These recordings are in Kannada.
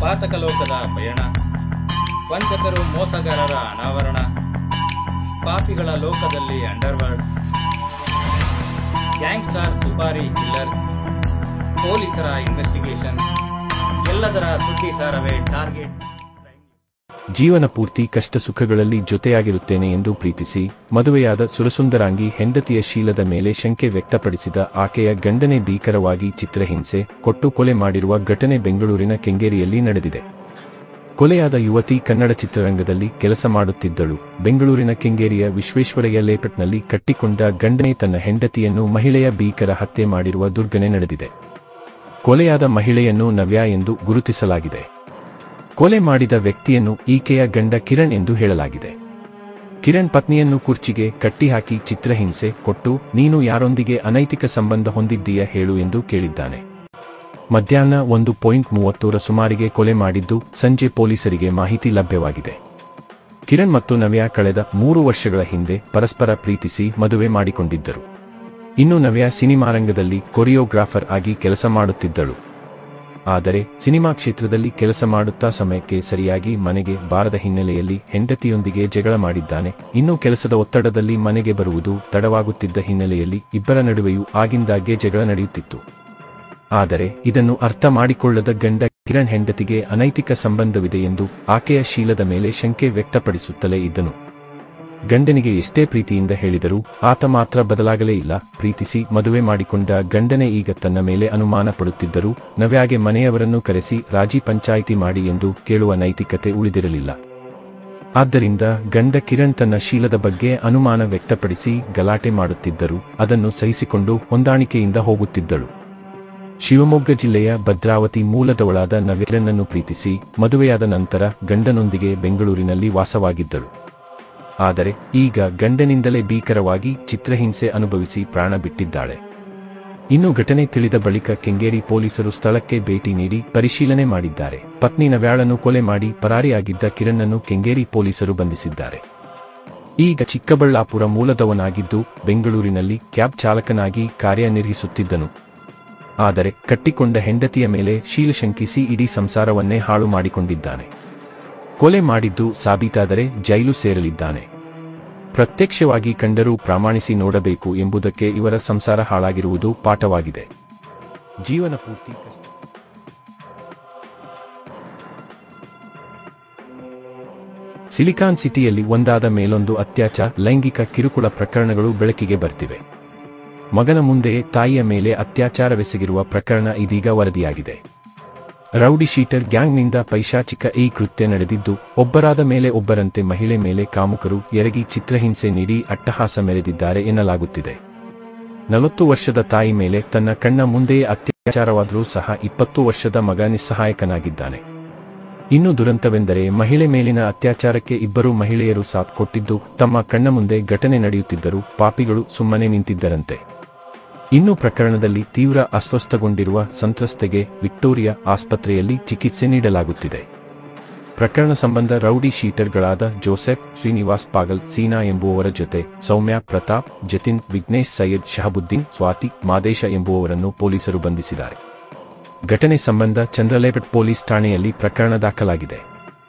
ಪಾತಕಲೋಕದ ಪಯಣ, ವಂಚಕರು ಮೋಸಗಾರರ ಅನಾವರಣ, ಪಾಪಿಗಳ ಲೋಕದಲ್ಲಿ ಅಂಡರ್ವರ್ಲ್ಡ್, ಗ್ಯಾಂಗ್ಸ್ಟರ್ ಸುಪಾರಿ ಕಿಲ್ಲರ್ಸ್, ಪೊಲೀಸರ ಇನ್ವೆಸ್ಟಿಗೇಷನ್, ಎಲ್ಲದರ ಸುದ್ದಿ ಸಾರವೇ ಟಾರ್ಗೆಟ್. ಜೀವನ ಪೂರ್ತಿ ಕಷ್ಟ ಸುಖಗಳಲ್ಲಿ ಜೊತೆಯಾಗಿರುತ್ತೇನೆ ಎಂದು ಪ್ರೀತಿಸಿ ಮದುವೆಯಾದ ಸುರಸುಂದರಾಂಗಿ ಹೆಂಡತಿಯ ಶೀಲದ ಮೇಲೆ ಶಂಕೆ ವ್ಯಕ್ತಪಡಿಸಿದ ಆಕೆಯ ಗಂಡನೇ ಭೀಕರವಾಗಿ ಚಿತ್ರಹಿಂಸೆ ಕೊಟ್ಟು ಕೊಲೆ ಮಾಡಿರುವ ಘಟನೆ ಬೆಂಗಳೂರಿನ ಕೆಂಗೇರಿಯಲ್ಲಿ ನಡೆದಿದೆ. ಕೊಲೆಯಾದ ಯುವತಿ ಕನ್ನಡ ಚಿತ್ರರಂಗದಲ್ಲಿ ಕೆಲಸ ಮಾಡುತ್ತಿದ್ದಳು. ಬೆಂಗಳೂರಿನ ಕೆಂಗೇರಿಯ ವಿಶ್ವೇಶ್ವರಯ್ಯ ಲೇಔಟ್ನಲ್ಲಿ ಕಟ್ಟಿಕೊಂಡ ಗಂಡನೇ ತನ್ನ ಹೆಂಡತಿಯನ್ನು ಮಹಿಳೆಯ ಭೀಕರ ಹತ್ಯೆ ಮಾಡಿರುವ ದುರ್ಘಟನೆ ನಡೆದಿದೆ. ಕೊಲೆಯಾದ ಮಹಿಳೆಯನ್ನು ನವ್ಯಾ ಎಂದು ಗುರುತಿಸಲಾಗಿದೆ. ಕೊಲೆ ಮಾಡಿದ ವ್ಯಕ್ತಿಯನ್ನು ಈಕೆಯ ಗಂಡ ಕಿರಣ್ ಎಂದು ಹೇಳಲಾಗಿದೆ. ಕಿರಣ್ ಪತ್ನಿಯನ್ನು ಕುರ್ಚಿಗೆ ಕಟ್ಟಿಹಾಕಿ ಚಿತ್ರಹಿಂಸೆ ಕೊಟ್ಟು ನೀನು ಯಾರೊಂದಿಗೆ ಅನೈತಿಕ ಸಂಬಂಧ ಹೊಂದಿದ್ದೀಯ ಹೇಳು ಎಂದು ಕೇಳಿದ್ದಾನೆ. ಮಧ್ಯಾಹ್ನ 1:30 ಸುಮಾರಿಗೆ ಕೊಲೆ ಮಾಡಿದ್ದು ಸಂಜೆ ಪೊಲೀಸರಿಗೆ ಮಾಹಿತಿ ಲಭ್ಯವಾಗಿದೆ. ಕಿರಣ್ ಮತ್ತು ನವ್ಯಾ ಕಳೆದ 3 ವರ್ಷಗಳ ಹಿಂದೆ ಪರಸ್ಪರ ಪ್ರೀತಿಸಿ ಮದುವೆ ಮಾಡಿಕೊಂಡಿದ್ದರು. ಇನ್ನು ನವ್ಯಾ ಸಿನಿಮಾ ರಂಗದಲ್ಲಿ ಕೊರಿಯೋಗ್ರಾಫರ್ ಆಗಿ ಕೆಲಸ ಮಾಡುತ್ತಿದ್ದಳು. ಆದರೆ ಸಿನಿಮಾ ಕ್ಷೇತ್ರದಲ್ಲಿ ಕೆಲಸ ಮಾಡುತ್ತಾ ಸಮಯಕ್ಕೆ ಸರಿಯಾಗಿ ಮನೆಗೆ ಬಾರದ ಹಿನ್ನೆಲೆಯಲ್ಲಿ ಹೆಂಡತಿಯೊಂದಿಗೆ ಜಗಳ ಮಾಡಿದ್ದಾನೆ. ಇನ್ನು ಕೆಲಸದ ಒತ್ತಡದಲ್ಲಿ ಮನೆಗೆ ಬರುವುದು ತಡವಾಗುತ್ತಿದ್ದ ಹಿನ್ನೆಲೆಯಲ್ಲಿ ಇಬ್ಬರ ನಡುವೆಯೂ ಆಗಿಂದಾಗ್ಗೆ ಜಗಳ ನಡೆಯುತ್ತಿತ್ತು. ಆದರೆ ಇದನ್ನು ಅರ್ಥ ಮಾಡಿಕೊಳ್ಳದ ಗಂಡ ಕಿರಣ್ ಹೆಂಡತಿಗೆ ಅನೈತಿಕ ಸಂಬಂಧವಿದೆ ಎಂದು ಆಕೆಯ ಶೀಲದ ಮೇಲೆ ಶಂಕೆ ವ್ಯಕ್ತಪಡಿಸುತ್ತಲೇ ಇದ್ದನು. ಗಂಡನಿಗೆ ಎಷ್ಟೇ ಪ್ರೀತಿಯಿಂದ ಹೇಳಿದರೂ ಆತ ಮಾತ್ರ ಬದಲಾಗಲೇ ಇಲ್ಲ. ಪ್ರೀತಿಸಿ ಮದುವೆ ಮಾಡಿಕೊಂಡ ಗಂಡನೇ ಈಗ ತನ್ನ ಮೇಲೆ ಅನುಮಾನ ಪಡುತ್ತಿದ್ದರೂ ನವ್ಯಾಗೆ ಮನೆಯವರನ್ನು ಕರೆಸಿ ರಾಜಿ ಪಂಚಾಯಿತಿ ಮಾಡಿ ಎಂದು ಕೇಳುವ ನೈತಿಕತೆ ಉಳಿದಿರಲಿಲ್ಲ. ಆದ್ದರಿಂದ ಗಂಡ ಕಿರಣ್ ತನ್ನ ಶೀಲದ ಬಗ್ಗೆ ಅನುಮಾನ ವ್ಯಕ್ತಪಡಿಸಿ ಗಲಾಟೆ ಮಾಡುತ್ತಿದ್ದರೂ ಅದನ್ನು ಸಹಿಸಿಕೊಂಡು ಹೊಂದಾಣಿಕೆಯಿಂದ ಹೋಗುತ್ತಿದ್ದಳು. ಶಿವಮೊಗ್ಗ ಜಿಲ್ಲೆಯ ಭದ್ರಾವತಿ ಮೂಲದವಳಾದ ನವ್ಯರನ್ನನ್ನು ಪ್ರೀತಿಸಿ ಮದುವೆಯಾದ ನಂತರ ಗಂಡನೊಂದಿಗೆ ಬೆಂಗಳೂರಿನಲ್ಲಿ ವಾಸವಾಗಿದ್ದಳು. ಆದರೆ ಈಗ ಗಂಡನಿಂದಲೇ ಭೀಕರವಾಗಿ ಚಿತ್ರಹಿಂಸೆ ಅನುಭವಿಸಿ ಪ್ರಾಣ ಬಿಟ್ಟಿದ್ದಾಳೆ. ಇನ್ನು ಘಟನೆ ತಿಳಿದ ಬಳಿಕ ಕೆಂಗೇರಿ ಪೊಲೀಸರು ಸ್ಥಳಕ್ಕೆ ಭೇಟಿ ನೀಡಿ ಪರಿಶೀಲನೆ ಮಾಡಿದ್ದಾರೆ. ಪತ್ನಿ ನವ್ಯಾಳನ್ನು ಕೊಲೆ ಮಾಡಿ ಪರಾರಿಯಾಗಿದ್ದ ಕಿರಣ್ಣನ್ನು ಕೆಂಗೇರಿ ಪೊಲೀಸರು ಬಂಧಿಸಿದ್ದಾರೆ. ಈಗ ಚಿಕ್ಕಬಳ್ಳಾಪುರ ಮೂಲದವನಾಗಿದ್ದು ಬೆಂಗಳೂರಿನಲ್ಲಿ ಕ್ಯಾಬ್ ಚಾಲಕನಾಗಿ ಕಾರ್ಯನಿರ್ವಹಿಸುತ್ತಿದ್ದನು. ಆದರೆ ಕಟ್ಟಿಕೊಂಡ ಹೆಂಡತಿಯ ಮೇಲೆ ಶೀಲಶಂಕಿಸಿ ಇಡೀ ಸಂಸಾರವನ್ನೇ ಹಾಳು ಮಾಡಿಕೊಂಡಿದ್ದಾನೆ. ಕೊಲೆ ಮಾಡಿದ್ದು ಸಾಬೀತಾದರೆ ಜೈಲು ಸೇರಲಿದ್ದಾನೆ. ಪ್ರತ್ಯಕ್ಷವಾಗಿ ಕಂಡರೂ ಪ್ರಾಮಾಣಿಸಿ ನೋಡಬೇಕು ಎಂಬುದಕ್ಕೆ ಇವರ ಸಂಸಾರ ಹಾಳಾಗಿರುವುದು ಪಾಠವಾಗಿದೆ. ಜೀವನ ಪೂರ್ತಿ ಕಷ್ಟ. ಸಿಲಿಕಾನ್ ಸಿಟಿಯಲ್ಲಿ ಒಂದಾದ ಮೇಲೊಂದು ಅತ್ಯಾಚಾರ, ಲೈಂಗಿಕ ಕಿರುಕುಳ ಪ್ರಕರಣಗಳು ಬೆಳಕಿಗೆ ಬರ್ತಿವೆ. ಮಗನ ಮುಂದೆಯೇ ತಾಯಿಯ ಮೇಲೆ ಅತ್ಯಾಚಾರವೆಸಗಿರುವ ಪ್ರಕರಣ ಇದೀಗ ವರದಿಯಾಗಿದೆ. ರೌಡಿ ಶೀಟರ್ ಗ್ಯಾಂಗ್ನಿಂದ ಪೈಶಾಚಿಕ ಈ ಕೃತ್ಯ ನಡೆದಿದ್ದು ಒಬ್ಬರಾದ ಮೇಲೆ ಒಬ್ಬರಂತೆ ಮಹಿಳೆ ಮೇಲೆ ಕಾಮುಕರು ಎರಗಿ ಚಿತ್ರಹಿಂಸೆ ನೀಡಿ ಅಟ್ಟಹಾಸ ಮೆರೆದಿದ್ದಾರೆ ಎನ್ನಲಾಗುತ್ತಿದೆ. 40 ವರ್ಷದ ತಾಯಿ ಮೇಲೆ ತನ್ನ ಕಣ್ಣ ಮುಂದೆಯೇ ಅತ್ಯಾಚಾರವಾದರೂ ಸಹ 20 ವರ್ಷದ ಮಗ ನಿಸ್ಸಹಾಯಕನಾಗಿದ್ದಾನೆ. ಇನ್ನು ದುರಂತವೆಂದರೆ ಮಹಿಳೆ ಮೇಲಿನ ಅತ್ಯಾಚಾರಕ್ಕೆ ಇಬ್ಬರು ಮಹಿಳೆಯರು ಸಾಥ್ ಕೊಟ್ಟಿದ್ದು ತಮ್ಮ ಕಣ್ಣ ಮುಂದೆ ಘಟನೆ ನಡೆಯುತ್ತಿದ್ದರೂ ಪಾಪಿಗಳು ಸುಮ್ಮನೆ ನಿಂತಿದ್ದರಂತೆ. ಇನ್ನು ಪ್ರಕರಣದಲ್ಲಿ ತೀವ್ರ ಅಸ್ವಸ್ಥಗೊಂಡಿರುವ ಸಂತ್ರಸ್ತೆಗೆ ವಿಕ್ಟೋರಿಯಾ ಆಸ್ಪತ್ರೆಯಲ್ಲಿ ಚಿಕಿತ್ಸೆ ನೀಡಲಾಗುತ್ತಿದೆ. ಪ್ರಕರಣ ಸಂಬಂಧ ರೌಡಿ ಶೀಟರ್ಗಳಾದ ಜೋಸೆಫ್, ಶ್ರೀನಿವಾಸ್ ಪಾಗಲ್, ಸೀನಾ ಎಂಬುವವರ ಜೊತೆ ಸೌಮ್ಯ, ಪ್ರತಾಪ್, ಜತಿನ್, ವಿಘ್ನೇಶ್, ಸೈಯದ್, ಶಹಬುದ್ದೀನ್, ಸ್ವಾತಿ, ಮಾದೇಶ ಎಂಬುವವರನ್ನು ಪೊಲೀಸರು ಬಂಧಿಸಿದ್ದಾರೆ. ಘಟನೆ ಸಂಬಂಧ ಚಂದ್ರಲೇಔಟ್ ಪೊಲೀಸ್ ಠಾಣೆಯಲ್ಲಿ ಪ್ರಕರಣ ದಾಖಲಾಗಿದೆ.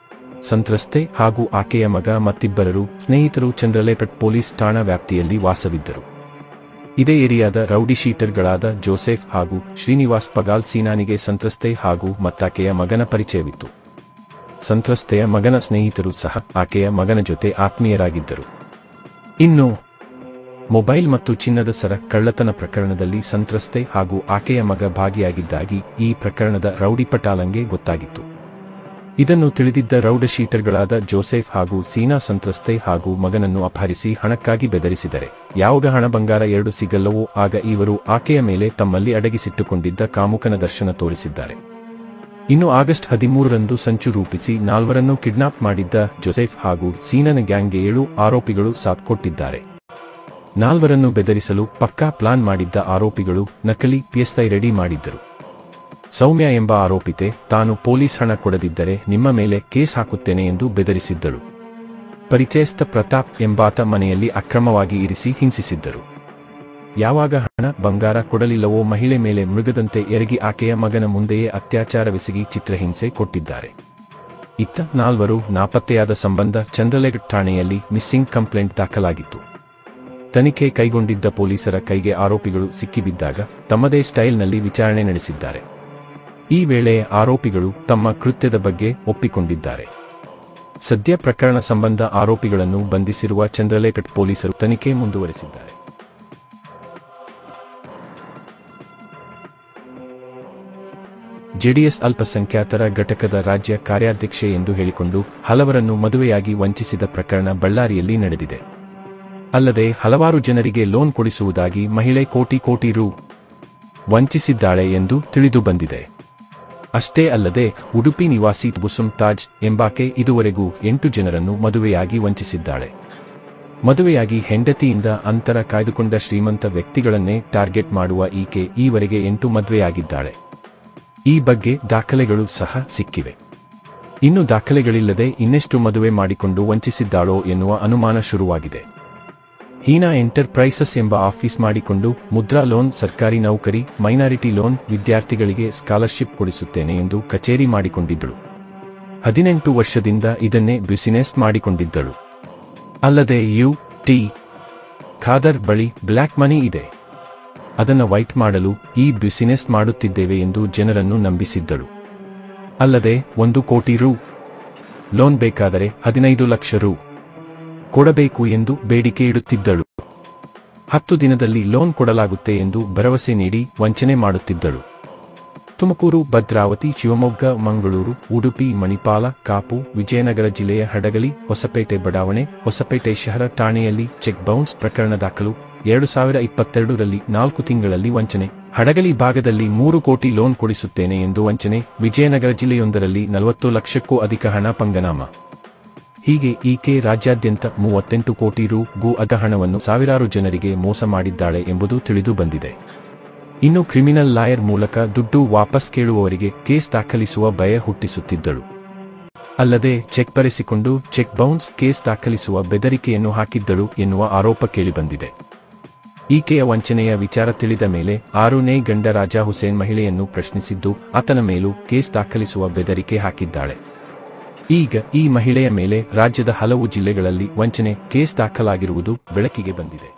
ಸಂತ್ರಸ್ತೆ ಹಾಗೂ ಆಕೆಯ ಮಗ ಮತ್ತಿಬ್ಬರು ಸ್ನೇಹಿತರು ಚಂದ್ರಲೇಔಟ್ ಪೊಲೀಸ್ ಠಾಣಾ ವ್ಯಾಪ್ತಿಯಲ್ಲಿ ವಾಸವಿದ್ದರು. ಇದೇ ಏರಿಯಾದ ರೌಡಿ ಶೀಟರ್ಗಳಾದ ಜೋಸೆಫ್ ಹಾಗೂ ಶ್ರೀನಿವಾಸ್ ಪಗಾಲ್ ಸೀನಾನಿಗೆ ಸಂತ್ರಸ್ತೆ ಹಾಗೂ ಮತ್ತಾಕೆಯ ಮಗನ ಪರಿಚಯವಿತ್ತು. ಸಂತ್ರಸ್ತೆಯ ಮಗನ ಸ್ನೇಹಿತರು ಸಹ ಆಕೆಯ ಮಗನ ಜೊತೆ ಆತ್ಮೀಯರಾಗಿದ್ದರು. ಇನ್ನು ಮೊಬೈಲ್ ಮತ್ತು ಚಿನ್ನದ ಸರ ಕಳ್ಳತನ ಪ್ರಕರಣದಲ್ಲಿ ಸಂತ್ರಸ್ತೆ ಹಾಗೂ ಆಕೆಯ ಮಗ ಭಾಗಿಯಾಗಿದ್ದಾಗಿ ಈ ಪ್ರಕರಣದ ರೌಡಿ ಪಟಾಲಂಗೆ ಗೊತ್ತಾಗಿತ್ತು. ಇದನ್ನು ತಿಳಿದಿದ್ದ ರೌಡಿ ಶೀಟರ್ಗಳಾದ ಜೋಸೆಫ್ ಹಾಗೂ ಸೀನಾ ಸಂತ್ರಸ್ತೆ ಹಾಗೂ ಮಗನನ್ನು ಅಪಹರಿಸಿ ಹಣಕ್ಕಾಗಿ ಬೆದರಿಸಿದರೆ ಯಾವಾಗ ಹಣ ಬಂಗಾರ 2 ಸಿಗಲ್ಲವೋ ಆಗ ಇವರು ಆಕೆಯ ಮೇಲೆ ತಮ್ಮಲ್ಲಿ ಅಡಗಿಸಿಟ್ಟುಕೊಂಡಿದ್ದ ಕಾಮುಕನ ದರ್ಶನ ತೋರಿಸಿದ್ದಾರೆ. ಇನ್ನು ಆಗಸ್ಟ್ 13ರಂದು ಸಂಚು ರೂಪಿಸಿ 4ರನ್ನು ಕಿಡ್ನಾಪ್ ಮಾಡಿದ್ದ ಜೋಸೆಫ್ ಹಾಗೂ ಸೀನನ ಗ್ಯಾಂಗ್ಗೆ 7 ಆರೋಪಿಗಳು ಸಾಥ್ ಕೊಟ್ಟಿದ್ದಾರೆ. 4ರನ್ನು ಬೆದರಿಸಲು ಪಕ್ಕಾ ಪ್ಲಾನ್ ಮಾಡಿದ್ದ ಆರೋಪಿಗಳು ನಕಲಿ ಪಿಎಸ್ಐ ರೆಡಿ ಮಾಡಿದ್ದರು. ಸೌಮ್ಯ ಎಂಬ ಆರೋಪಿತೆ ತಾನು ಪೊಲೀಸ್ ಹಣ ಕೊಡದಿದ್ದರೆ ನಿಮ್ಮ ಮೇಲೆ ಕೇಸ್ ಹಾಕುತ್ತೇನೆ ಎಂದು ಬೆದರಿಸಿದ್ದಳು. ಪರಿಚಯಸ್ಥ ಪ್ರತಾಪ್ ಎಂಬಾತ ಮನೆಯಲ್ಲಿ ಅಕ್ರಮವಾಗಿ ಇರಿಸಿ ಹಿಂಸಿಸಿದ್ದರು. ಯಾವಾಗ ಹಣ ಬಂಗಾರ ಕೊಡಲಿಲ್ಲವೋ ಮಹಿಳೆ ಮೇಲೆ ಮೃಗದಂತೆ ಎರಗಿ ಆಕೆಯ ಮಗನ ಮುಂದೆಯೇ ಅತ್ಯಾಚಾರವೆಸಗಿ ಚಿತ್ರಹಿಂಸೆ ಕೊಟ್ಟಿದ್ದಾರೆ. ಇತ್ತ ನಾಲ್ವರು ನಾಪತ್ತೆಯಾದ ಸಂಬಂಧ ಚಂದ್ರಲೇಘಟ್ ಠಾಣೆಯಲ್ಲಿ ಮಿಸ್ಸಿಂಗ್ ಕಂಪ್ಲೇಂಟ್ ದಾಖಲಾಗಿತ್ತು. ತನಿಖೆ ಕೈಗೊಂಡಿದ್ದ ಪೊಲೀಸರ ಕೈಗೆ ಆರೋಪಿಗಳು ಸಿಕ್ಕಿಬಿದ್ದಾಗ ತಮ್ಮದೇ ಸ್ಟೈಲ್ನಲ್ಲಿ ವಿಚಾರಣೆ ನಡೆಸಿದ್ದಾರೆ. ಈ ವೇಳೆ ಆರೋಪಿಗಳು ತಮ್ಮ ಕೃತ್ಯದ ಬಗ್ಗೆ ಒಪ್ಪಿಕೊಂಡಿದ್ದಾರೆ. ಸದ್ಯ ಪ್ರಕರಣ ಸಂಬಂಧ ಆರೋಪಿಗಳನ್ನು ಬಂಧಿಸಿರುವ ಚಂದ್ರಲೇಘಟ್ ಪೊಲೀಸರು ತನಿಖೆ ಮುಂದುವರೆಸಿದ್ದಾರೆ. ಜೆಡಿಎಸ್ ಅಲ್ಪಸಂಖ್ಯಾತರ ಘಟಕದ ರಾಜ್ಯ ಕಾರ್ಯಾಧ್ಯಕ್ಷೆ ಎಂದು ಹೇಳಿಕೊಂಡು ಹಲವರನ್ನು ಮದುವೆಯಾಗಿ ವಂಚಿಸಿದ ಪ್ರಕರಣ ಬಳ್ಳಾರಿಯಲ್ಲಿ ನಡೆದಿದೆ. ಅಲ್ಲದೆ ಹಲವಾರು ಜನರಿಗೆ ಲೋನ್ ಕೊಡಿಸುವುದಾಗಿ ಮಹಿಳೆ ಕೋಟಿ ರು ವಂಚಿಸಿದ್ದಾಳೆ ಎಂದು ತಿಳಿದು ಬಂದಿದೆ. ಅಷ್ಟೇ ಅಲ್ಲದೆ ಉಡುಪಿ ನಿವಾಸಿ ಬುಸುಮ್ ತಾಜ್ ಎಂಬಾಕೆ ಇದುವರೆಗೂ 8 ಜನರನ್ನು ಮದುವೆಯಾಗಿ ವಂಚಿಸಿದ್ದಾಳೆ. ಮದುವೆಯಾಗಿ ಹೆಂಡತಿಯಿಂದ ಅಂತರ ಕಾಯ್ದುಕೊಂಡ ಶ್ರೀಮಂತ ವ್ಯಕ್ತಿಗಳನ್ನೇ ಟಾರ್ಗೆಟ್ ಮಾಡುವ ಈಕೆ ಈವರೆಗೆ 8 ಮದುವೆಯಾಗಿದ್ದಾಳೆ. ಈ ಬಗ್ಗೆ ದಾಖಲೆಗಳು ಸಹ ಸಿಕ್ಕಿವೆ. ಇನ್ನು ದಾಖಲೆಗಳಿಲ್ಲದೆ ಇನ್ನೆಷ್ಟು ಮದುವೆ ಮಾಡಿಕೊಂಡು ವಂಚಿಸಿದ್ದಾಳೋ ಎನ್ನುವ ಅನುಮಾನ ಶುರುವಾಗಿದೆ. ಹೀನಾ ಎಂಟರ್ಪ್ರೈಸಸ್ ಎಂಬ ಆಫೀಸ್ ಮಾಡಿಕೊಂಡು ಮುದ್ರಾ ಲೋನ್, ಸರ್ಕಾರಿ ನೌಕರಿ, ಮೈನಾರಿಟಿ ಲೋನ್, ವಿದ್ಯಾರ್ಥಿಗಳಿಗೆ ಸ್ಕಾಲರ್ಶಿಪ್ ಕೊಡಿಸುತ್ತೇನೆ ಎಂದು ಕಚೇರಿ ಮಾಡಿಕೊಂಡಿದ್ದಳು. 18 ವರ್ಷದಿಂದ ಇದನ್ನೇ ಬಿಸಿನೆಸ್ ಮಾಡಿಕೊಂಡಿದ್ದಳು. ಅಲ್ಲದೆ ಯು.ಟಿ. ಖಾದರ್ ಬಳಿ ಬ್ಲ್ಯಾಕ್ ಮನಿ ಇದೆ. ಅದನ್ನು ವೈಟ್ ಮಾಡಲು ಈ ಬಿಸಿನೆಸ್ ಮಾಡುತ್ತಿದ್ದೇವೆ ಎಂದು ಜನರನ್ನು ನಂಬಿಸಿದ್ದಳು. ಅಲ್ಲದೆ 1 ಕೋಟಿ ರು ಲೋನ್ ಬೇಕಾದರೆ 15 ಲಕ್ಷ ರು ಕೊಡಬೇಕು ಎಂದು ಬೇಡಿಕೆ ಇಡುತ್ತಿದ್ದಳು. 10 ದಿನದಲ್ಲಿ ಲೋನ್ ಕೊಡಲಾಗುತ್ತೆ ಎಂದು ಭರವಸೆ ನೀಡಿ ವಂಚನೆ ಮಾಡುತ್ತಿದ್ದಳು. ತುಮಕೂರು, ಭದ್ರಾವತಿ, ಶಿವಮೊಗ್ಗ, ಮಂಗಳೂರು, ಉಡುಪಿ, ಮಣಿಪಾಲ, ಕಾಪು, ವಿಜಯನಗರ ಜಿಲ್ಲೆಯ ಹಡಗಲಿ, ಹೊಸಪೇಟೆ ಬಡಾವಣೆ, ಹೊಸಪೇಟೆ ಶಹರ ಠಾಣೆಯಲ್ಲಿ ಚೆಕ್ ಬೌನ್ಸ್ ಪ್ರಕರಣ ದಾಖಲು. 2022ರಲ್ಲಿ 4 ತಿಂಗಳಲ್ಲಿ ವಂಚನೆ. ಹಡಗಲಿ ಭಾಗದಲ್ಲಿ 3 ಕೋಟಿ ಲೋನ್ ಕೊಡಿಸುತ್ತೇನೆ ಎಂದು ವಂಚನೆ. ವಿಜಯನಗರ ಜಿಲ್ಲೆಯೊಂದರಲ್ಲಿ 40 ಲಕ್ಷಕ್ಕೂ ಅಧಿಕ ಹಣ ಪಂಗನಾಮ. ಹೀಗೆ ಈಕೆ ರಾಜ್ಯಾದ್ಯಂತ 38 ಕೋಟಿ ರು ಅದ ಹಣವನ್ನು ಸಾವಿರಾರು ಜನರಿಗೆ ಮೋಸ ಮಾಡಿದ್ದಾಳೆ ಎಂಬುದು ತಿಳಿದು ಬಂದಿದೆ. ಇನ್ನು ಕ್ರಿಮಿನಲ್ ಲಾಯರ್ ಮೂಲಕ ದುಡ್ಡು ವಾಪಸ್ ಕೇಳುವವರಿಗೆ ಕೇಸ್ ದಾಖಲಿಸುವ ಭಯ ಹುಟ್ಟಿಸುತ್ತಿದ್ದಳು. ಅಲ್ಲದೆ ಚೆಕ್ ಬರೆಸಿಕೊಂಡು ಚೆಕ್ ಬೌನ್ಸ್ ಕೇಸ್ ದಾಖಲಿಸುವ ಬೆದರಿಕೆಯನ್ನು ಹಾಕಿದ್ದಳು ಎನ್ನುವ ಆರೋಪ ಕೇಳಿಬಂದಿದೆ. ಈಕೆಯ ವಂಚನೆಯ ವಿಚಾರ ತಿಳಿದ ಮೇಲೆ 6ನೇ ಗಂಡ ರಾಜಾ ಹುಸೇನ್ ಮಹಿಳೆಯನ್ನು ಪ್ರಶ್ನಿಸಿದ್ದು ಆತನ ಮೇಲೂ ಕೇಸ್ ದಾಖಲಿಸುವ ಬೆದರಿಕೆ ಹಾಕಿದ್ದಾಳೆ. ಈಗ ಈ ಮಹಿಳೆಯ ಮೇಲೆ ರಾಜ್ಯದ ಹಲವು ಜಿಲ್ಲೆಗಳಲ್ಲಿ ವಂಚನೆ ಕೇಸ್ ದಾಖಲಾಗಿರುವುದು ಬೆಳಕಿಗೆ ಬಂದಿದೆ.